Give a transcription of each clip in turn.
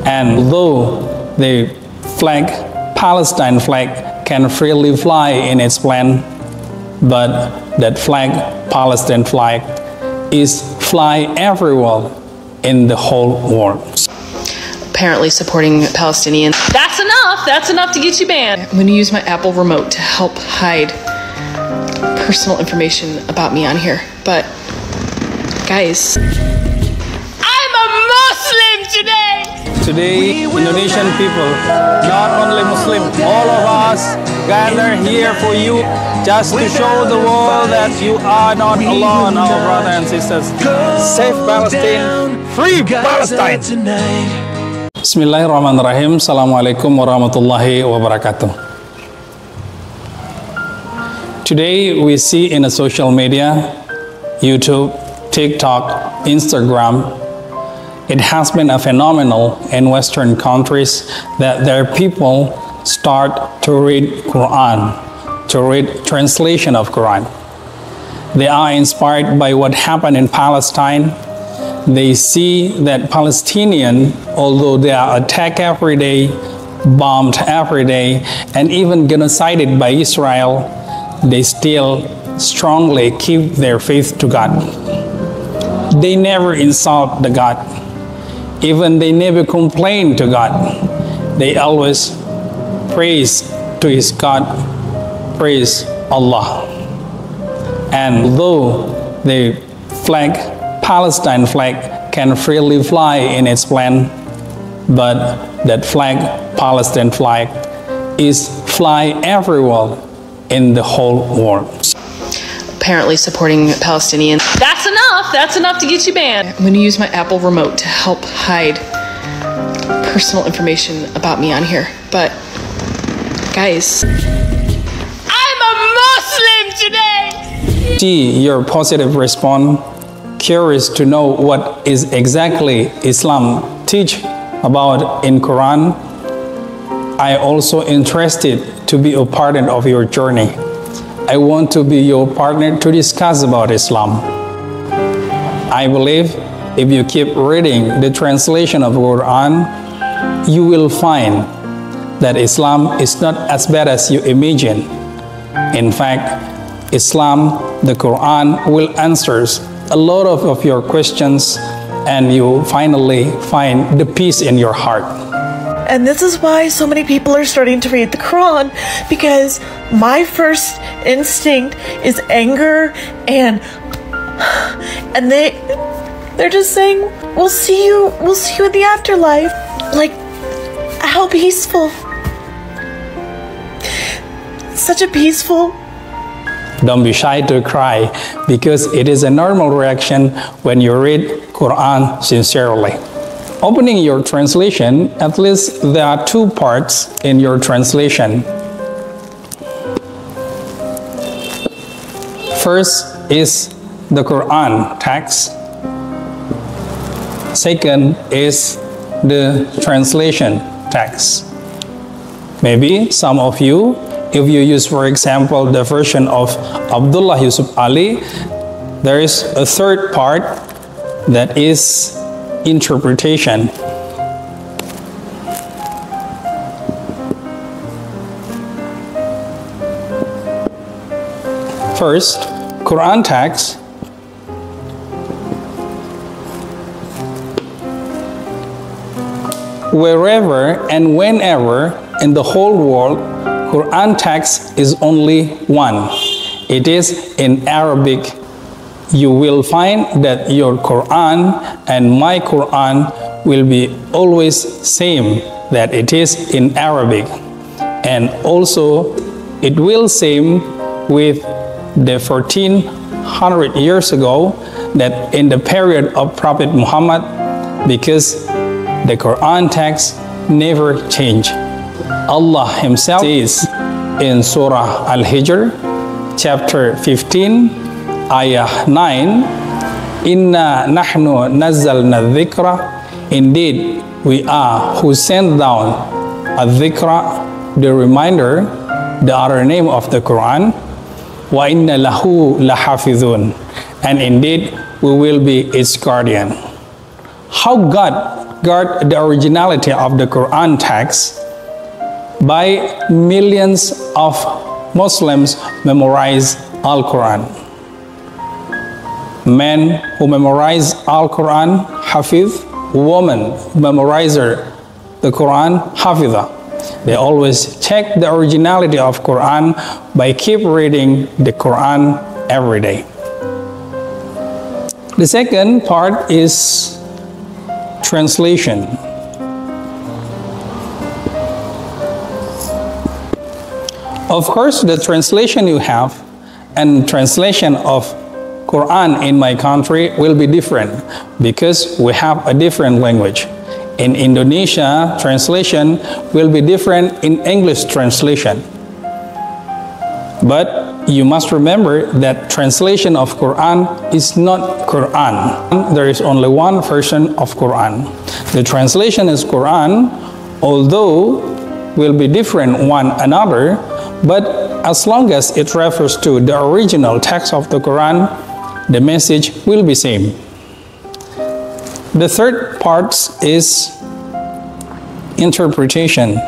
And though the flag, Palestine flag, can freely fly in its plane, but that flag, Palestine flag, is fly everywhere in the whole world. Apparently supporting Palestinians. That's enough! That's enough to get you banned. I'm going to use my Apple remote to help hide personal information about me on here. But, guys, I'm a Muslim today! Today, Indonesian people, not only Muslim, all of us gather here for you just to show the world that you are not alone, our brothers and sisters. Save Palestine, free Palestine! Bismillahirrahmanirrahim. Assalamualaikum warahmatullahi wabarakatuh. Today we see in the social media, YouTube, TikTok, Instagram, it has been a phenomenon in Western countries that their people start to read Quran, to read translation of Quran. They are inspired by what happened in Palestine. They see that Palestinian, although they are attacked every day, bombed every day, and even genocided by Israel, they still strongly keep their faith to God. They never insult the God. Even they never complain to God. They always praise to his God, praise Allah. And though the flag, Palestine flag, can freely fly in its plane, but that flag, Palestine flag, is fly everywhere in the whole world. Apparently supporting Palestinians. That's enough! That's enough to get you banned. I'm going to use my Apple remote to help hide personal information about me on here. But, guys, I'm a Muslim today! See your positive response. Curious to know what is exactly Islam teach about in Quran. I also interested to be a part of your journey. I want to be your partner to discuss about Islam. I believe if you keep reading the translation of Quran, you will find that Islam is not as bad as you imagine. In fact, Islam, the Quran, will answer a lot of your questions, and you finally find the peace in your heart. And this is why so many people are starting to read the Quran, because my first instinct is anger, and they're just saying, we'll see you in the afterlife. Like, how peaceful. Such a peaceful. Don't be shy to cry, because it is a normal reaction when you read Quran sincerely. Opening your translation, at least there are two parts in your translation. First is the Quran text. Second is the translation text. Maybe some of you, if you use, for example, the version of Abdullah Yusuf Ali, there is a third part that is interpretation. First, Quran text. Wherever and whenever in the whole world, Quran text is only one. It is in Arabic. You will find that your Quran and my Quran will be always same, that it is in Arabic. And also it will same with the 1400 years ago, that in the period of Prophet Muhammad, because the Quran text never changed. Allah himself says in Surah Al-Hijr, chapter 15, ayah 9, Inna nahnu nazzalna dhikra. Indeed, we are who sent down a dhikra, the reminder, the other name of the Quran. Wa inna lahu lahafidhun. And indeed, we will be its guardian. How God guard the originality of the Quran text by millions of Muslims memorize Al-Quran. Men who memorize Al-Quran, Hafiz. Women who memorize the Quran, Hafiza. They always check the originality of Quran by keep reading the Quran every day. The second part is translation. Of course, the translation you have and translation of Quran in my country will be different because we have a different language. In Indonesia, translation will be different in English translation. But you must remember that translation of Quran is not Quran. There is only one version of Quran. The translation is Quran, although will be different one another, but as long as it refers to the original text of the Quran, the message will be same. The third part is interpretation.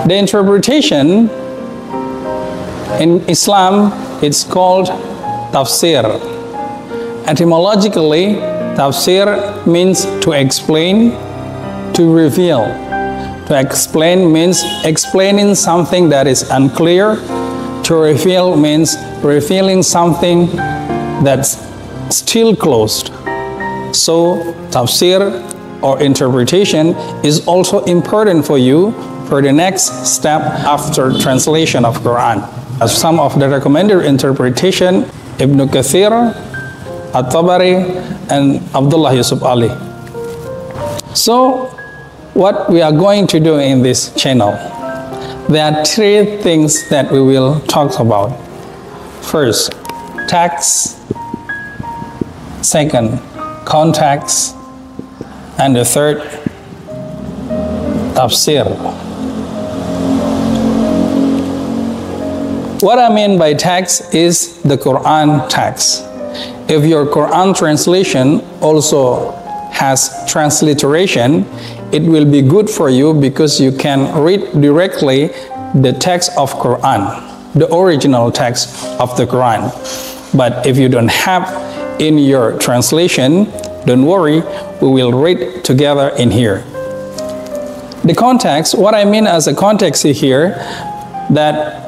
The interpretation in Islam, it's called tafsir. Etymologically, tafsir means to explain, to reveal. To explain means explaining something that is unclear. To reveal means revealing something that's still closed. So tafsir or interpretation is also important for you for the next step after translation of Quran. As some of the recommended interpretation, Ibn Kathir, At-Tabari, and Abdullah Yusuf Ali. So what we are going to do in this channel, there are three things that we will talk about. First, text. Second, context. And the third, tafsir. What I mean by text is the Quran text. If your Quran translation also has transliteration, it will be good for you because you can read directly the text of Quran, the original text of the Quran. But if you don't have in your translation, don't worry, we will read together in here. The context, what I mean as a context here, that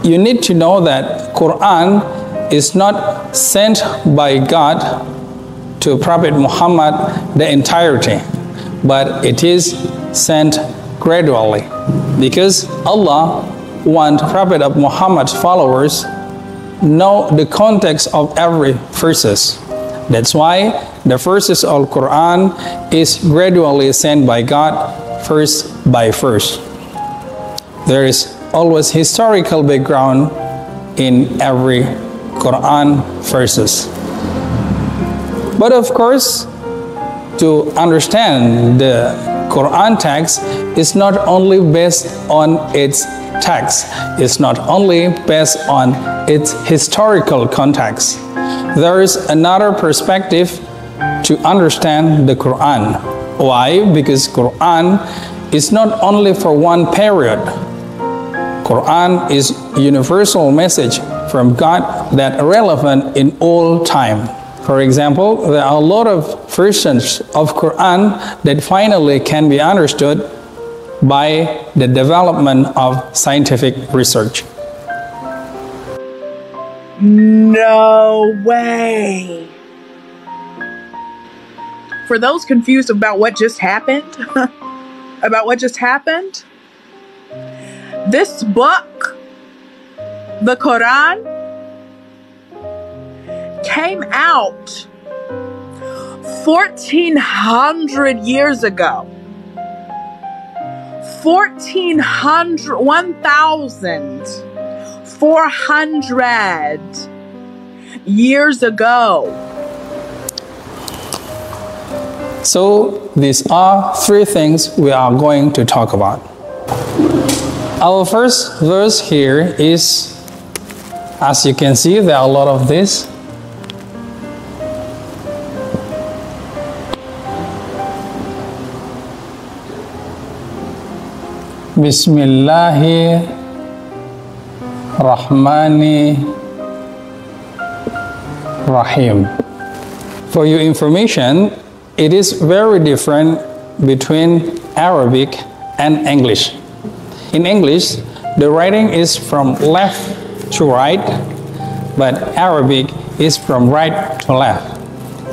you need to know that Quran is not sent by God to Prophet Muhammad the entirety, but it is sent gradually because Allah wants Prophet of Muhammad's followers know the context of every verses. That's why the verses of Quran is gradually sent by God verse by verse. There is always historical background in every Quran verses. But of course, to understand the Quran text is not only based on its text, it's not only based on its historical context. There is another perspective to understand the Quran. Why? Because Quran is not only for one period. Quran is universal message from God that are relevant in all time. For example, there are a lot of versions of Quran that finally can be understood by the development of scientific research. No way. For those confused about what just happened, this book, the Quran, came out 1,400 years ago. 1,400 years ago. So these are three things we are going to talk about. Our first verse here is, as you can see, there are a lot of this. Bismillahi, rahmani, rahim. For your information, it is very different between Arabic and English. In English, the writing is from left to right, but Arabic is from right to left.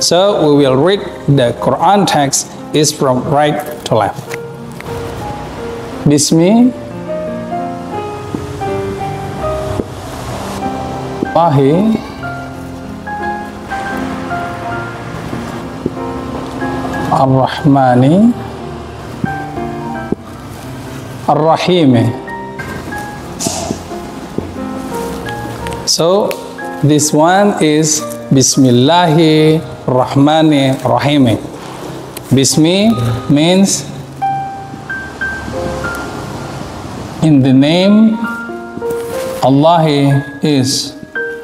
So we will read the Quran text is from right to left. Bismillahi rahmani rahim. So this one is Bismillahi rahmani rahim. Bismi means in the name. Allah is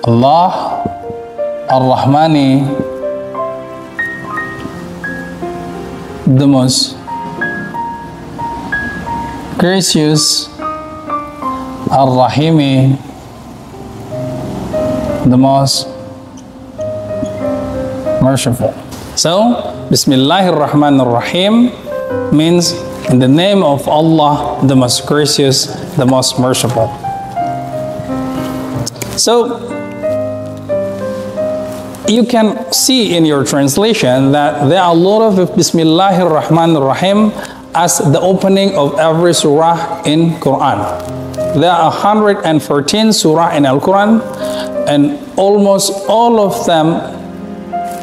Allah, Ar-Rahmani, the most gracious, Ar-Rahimi, the most merciful. So, Bismillahir Rahmanir Rahim means in the name of Allah, the most gracious, the most merciful. So, you can see in your translation that there are a lot of Bismillahir Rahmanir Rahim as the opening of every surah in Quran. There are 114 surah in Al-Quran, and almost all of them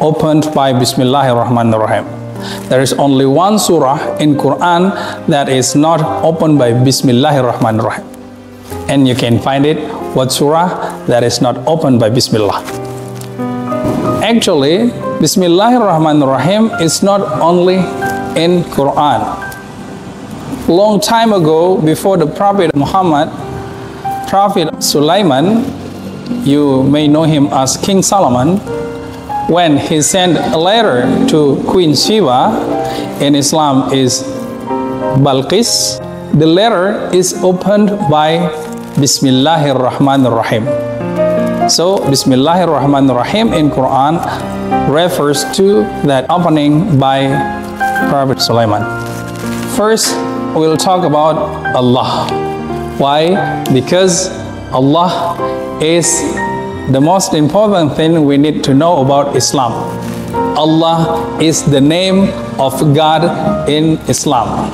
opened by Bismillahir Rahmanir Rahim. There is only one surah in Quran that is not opened by Bismillahir Rahmanir Rahim. And you can find it, what surah that is not opened by Bismillah. Actually, Bismillahir Rahmanir Rahim is not only in Quran. Long time ago, before the Prophet Muhammad, Prophet Sulaiman, you may know him as King Solomon, when he sent a letter to Queen Sheba, in Islam is Balqis, the letter is opened by Bismillahir Rahmanir Rahim. So Bismillahir Rahmanir Rahim in Quran refers to that opening by Prophet Sulaiman. First, we'll talk about Allah. Why? Because Allah is the most important thing we need to know about Islam. Allah is the name of God in Islam.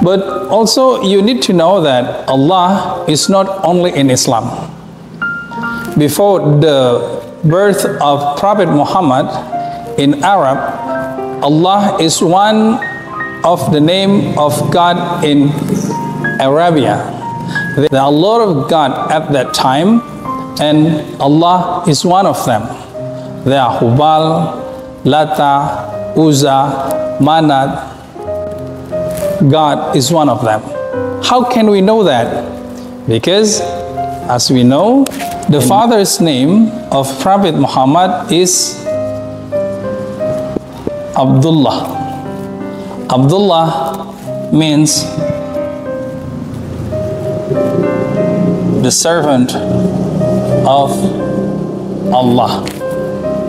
But also you need to know that Allah is not only in Islam. Before the birth of Prophet Muhammad in Arab, Allah is one of the name of God in Arabia. There are a lot of God at that time, and Allah is one of them. There are Hubal, Lata, Uzza, Manat. God is one of them. How can we know that? Because, as we know, the father's name of Prophet Muhammad is Abdullah. Abdullah means the servant of Allah.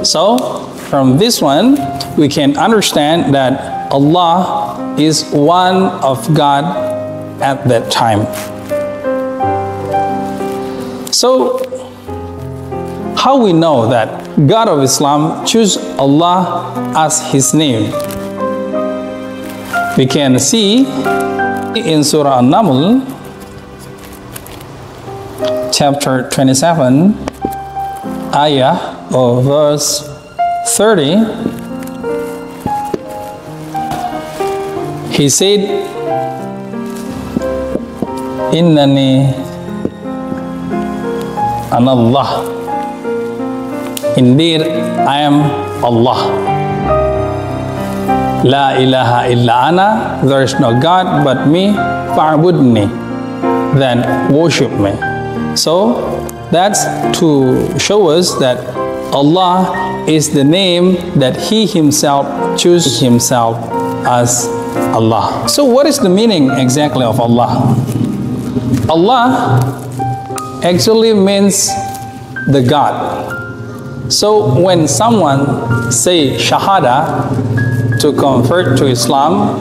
So, from this one, we can understand that Allah is one of God at that time. So, how we know that God of Islam choose Allah as his name? We can see in Surah An-Naml, chapter 27, ayah or verse 30, he said, Innani anallah. Indeed, I am Allah. La ilaha illa ana. There is no God but me. Fa'budni. Then worship me. So that's to show us that Allah is the name that He Himself chooses Himself as Allah. So what is the meaning exactly of Allah? Allah actually means the God. So when someone say Shahada to convert to Islam,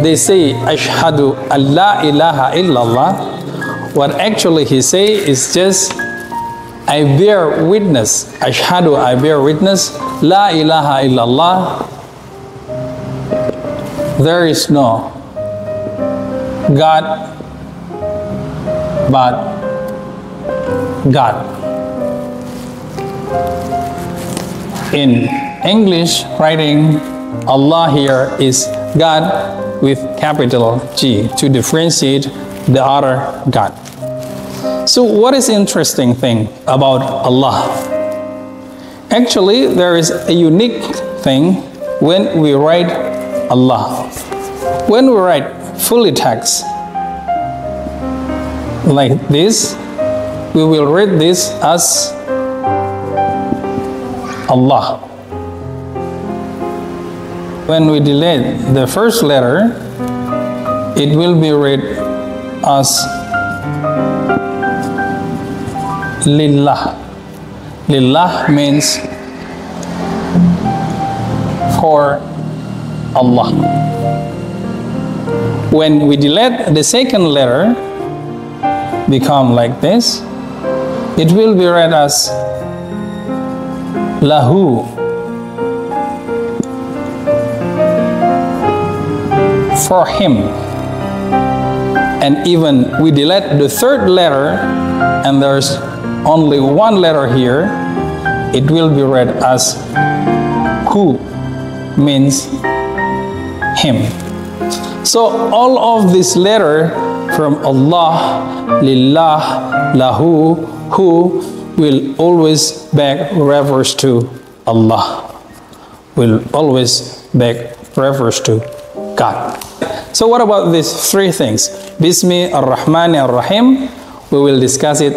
they say Ashhadu an la ilaha illallah. What actually he say is just I bear witness. Ashhadu, I bear witness. La ilaha illallah. There is no God but God. In English writing, Allah here is God with capital G to differentiate the other God. So what is interesting thing about Allah? Actually, there is a unique thing when we write Allah. When we write fully text like this, we will read this as Allah. When we delete the first letter, it will be read as Lillah. Lillah means for Allah. When we delete the second letter, become like this, it will be read as Lahu. For him. And even we delete the third letter and there's only one letter here, it will be read as Hu, means him. So all of this letter from Allah, Lillah, Lahu, Hu will always back reverse to Allah. Will always back reverse to God. So what about these three things? Bismillahi, rahmani, rahim. We will discuss it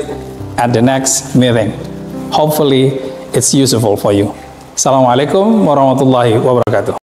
at the next meeting. Hopefully it's useful for you. Assalamualaikum warahmatullahi wabarakatuh.